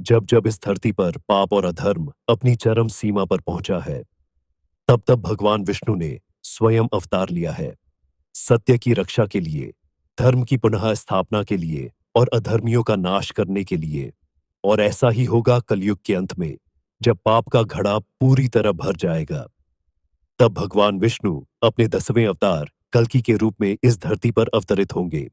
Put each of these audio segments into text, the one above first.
जब जब इस धरती पर पाप और अधर्म अपनी चरम सीमा पर पहुंचा है, तब तब भगवान विष्णु ने स्वयं अवतार लिया है। सत्य की रक्षा के लिए, धर्म की पुनः स्थापना के लिए और अधर्मियों का नाश करने के लिए। और ऐसा ही होगा कलयुग के अंत में, जब पाप का घड़ा पूरी तरह भर जाएगा। तब भगवान विष्णु अपने 10वें अवतार कल्कि के रूप में इस धरती पर अवतरित होंगे।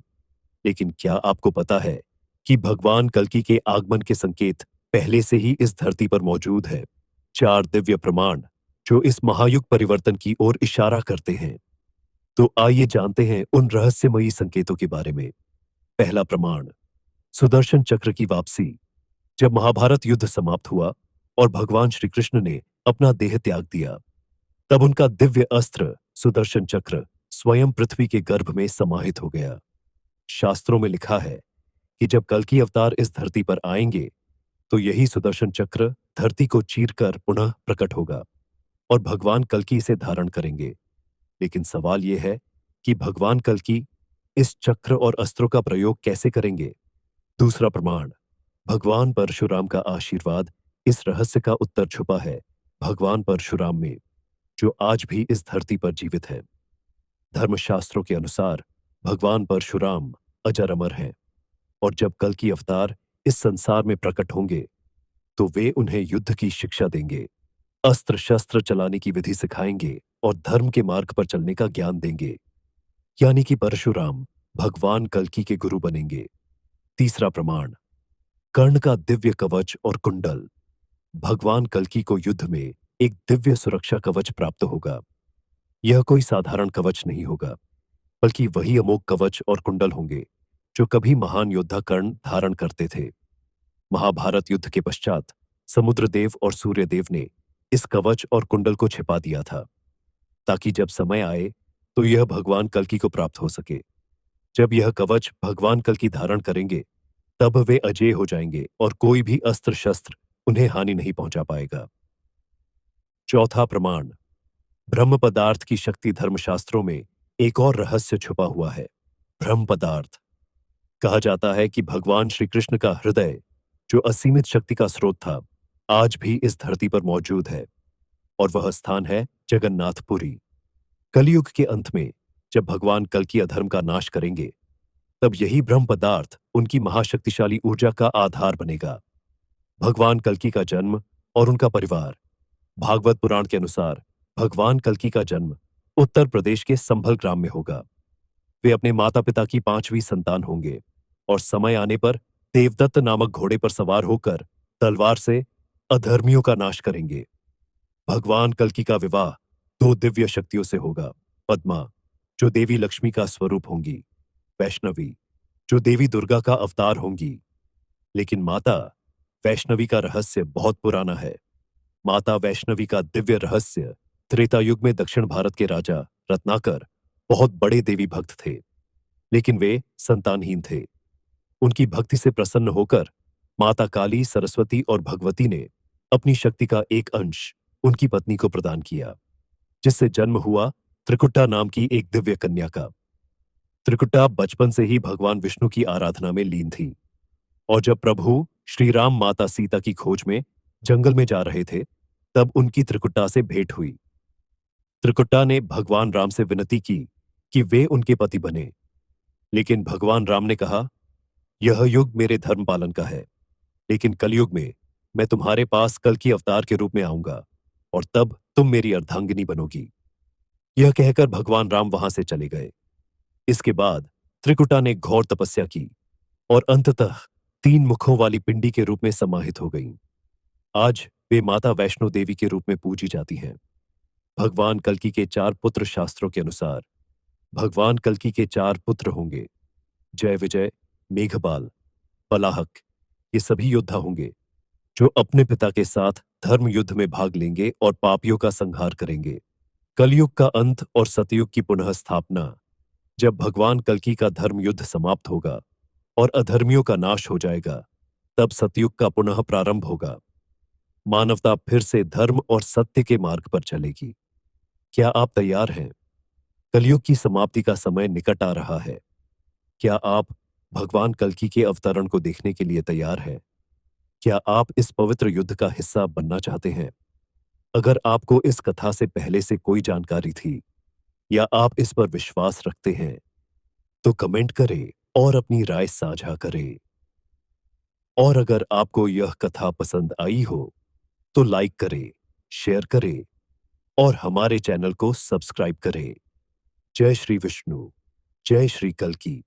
लेकिन क्या आपको पता है कि भगवान कल्कि के आगमन के संकेत पहले से ही इस धरती पर मौजूद है? 4 दिव्य प्रमाण जो इस महायुग परिवर्तन की ओर इशारा करते हैं। तो आइए जानते हैं उन रहस्यमयी संकेतों के बारे में। पहला प्रमाण, सुदर्शन चक्र की वापसी। जब महाभारत युद्ध समाप्त हुआ और भगवान श्री कृष्ण ने अपना देह त्याग दिया, तब उनका दिव्य अस्त्र सुदर्शन चक्र स्वयं पृथ्वी के गर्भ में समाहित हो गया। शास्त्रों में लिखा है कि जब कल्कि अवतार इस धरती पर आएंगे, तो यही सुदर्शन चक्र धरती को चीरकर पुनः प्रकट होगा और भगवान कल्कि इसे धारण करेंगे। लेकिन सवाल यह है कि भगवान कल्कि इस चक्र और अस्त्रों का प्रयोग कैसे करेंगे? दूसरा प्रमाण, भगवान परशुराम का आशीर्वाद। इस रहस्य का उत्तर छुपा है भगवान परशुराम में, जो आज भी इस धरती पर जीवित है। धर्मशास्त्रों के अनुसार भगवान परशुराम अजर अमर हैं, और जब कल्कि अवतार इस संसार में प्रकट होंगे, तो वे उन्हें युद्ध की शिक्षा देंगे, अस्त्र शस्त्र चलाने की विधि सिखाएंगे और धर्म के मार्ग पर चलने का ज्ञान देंगे। यानी कि परशुराम भगवान कल्कि के गुरु बनेंगे। तीसरा प्रमाण, कर्ण का दिव्य कवच और कुंडल। भगवान कल्कि को युद्ध में एक दिव्य सुरक्षा कवच प्राप्त होगा। यह कोई साधारण कवच नहीं होगा, बल्कि वही अमोघ कवच और कुंडल होंगे जो कभी महान योद्धा कर्ण धारण करते थे। महाभारत युद्ध के पश्चात समुद्रदेव और सूर्यदेव ने इस कवच और कुंडल को छिपा दिया था, ताकि जब समय आए तो यह भगवान कल्कि को प्राप्त हो सके। जब यह कवच भगवान कल्कि धारण करेंगे, तब वे अजेय हो जाएंगे और कोई भी अस्त्र शस्त्र उन्हें हानि नहीं पहुंचा पाएगा। चौथा प्रमाण, ब्रह्म पदार्थ की शक्ति। धर्मशास्त्रों में एक और रहस्य छुपा हुआ है, ब्रह्म पदार्थ। कहा जाता है कि भगवान श्री कृष्ण का हृदय, जो असीमित शक्ति का स्रोत था, आज भी इस धरती पर मौजूद है, और वह स्थान है जगन्नाथपुरी। कलयुग के अंत में जब भगवान कल्कि अधर्म का नाश करेंगे, तब यही ब्रह्म पदार्थ उनकी महाशक्तिशाली ऊर्जा का आधार बनेगा। भगवान कल्कि का जन्म और उनका परिवार। भागवत पुराण के अनुसार भगवान कल्कि का जन्म उत्तर प्रदेश के संभल ग्राम में होगा। वे अपने माता पिता की 5वीं संतान होंगे और समय आने पर देवदत्त नामक घोड़े पर सवार होकर तलवार से अधर्मियों का नाश करेंगे। भगवान कल्कि का विवाह 2 दिव्य शक्तियों से होगा, पद्मा, जो देवी लक्ष्मी का स्वरूप होंगी, वैष्णवी, जो देवी दुर्गा का अवतार होंगी। लेकिन माता वैष्णवी का रहस्य बहुत पुराना है। माता वैष्णवी का दिव्य रहस्य त्रेता युग में दक्षिण भारत के राजा रत्नाकर बहुत बड़े देवी भक्त थे, लेकिन वे संतानहीन थे। उनकी भक्ति से प्रसन्न होकर माता काली, सरस्वती और भगवती ने अपनी शक्ति का एक अंश उनकी पत्नी को प्रदान किया, जिससे जन्म हुआ त्रिकुटा नाम की एक दिव्य कन्या का। त्रिकुटा बचपन से ही भगवान विष्णु की आराधना में लीन थी, और जब प्रभु श्री राम माता सीता की खोज में जंगल में जा रहे थे, तब उनकी त्रिकुटा से भेंट हुई। त्रिकुटा ने भगवान राम से विनती की कि वे उनके पति बने, लेकिन भगवान राम ने कहा, यह युग मेरे धर्म पालन का है, लेकिन कलयुग में मैं तुम्हारे पास कल्कि अवतार के रूप में आऊंगा, और तब तुम मेरी अर्धांगिनी बनोगी। यह कहकर भगवान राम वहां से चले गए। इसके बाद त्रिकुटा ने घोर तपस्या की और अंततः 3 मुखों वाली पिंडी के रूप में समाहित हो गईं। आज वे माता वैष्णो देवी के रूप में पूजी जाती हैं। भगवान कल्कि के 4 पुत्र। शास्त्रों के अनुसार भगवान कल्कि के 4 पुत्र होंगे, जय विजय, मेघपाल, पलाहक। ये सभी योद्धा होंगे जो अपने पिता के साथ धर्म युद्ध में भाग लेंगे और पापियों का संहार करेंगे। कलयुग का अंत और सतयुग की पुनः स्थापना। जब भगवान कल्कि का धर्म युद्ध समाप्त होगा और अधर्मियों का नाश हो जाएगा, तब सतयुग का पुनः प्रारंभ होगा। मानवता फिर से धर्म और सत्य के मार्ग पर चलेगी। क्या आप तैयार हैं? कलयुग की समाप्ति का समय निकट आ रहा है। क्या आप भगवान कल्कि के अवतरण को देखने के लिए तैयार हैं? क्या आप इस पवित्र युद्ध का हिस्सा बनना चाहते हैं? अगर आपको इस कथा से पहले से कोई जानकारी थी या आप इस पर विश्वास रखते हैं, तो कमेंट करें और अपनी राय साझा करें। और अगर आपको यह कथा पसंद आई हो, तो लाइक करें, शेयर करें और हमारे चैनल को सब्सक्राइब करें। जय श्री विष्णु, जय श्री कल्की।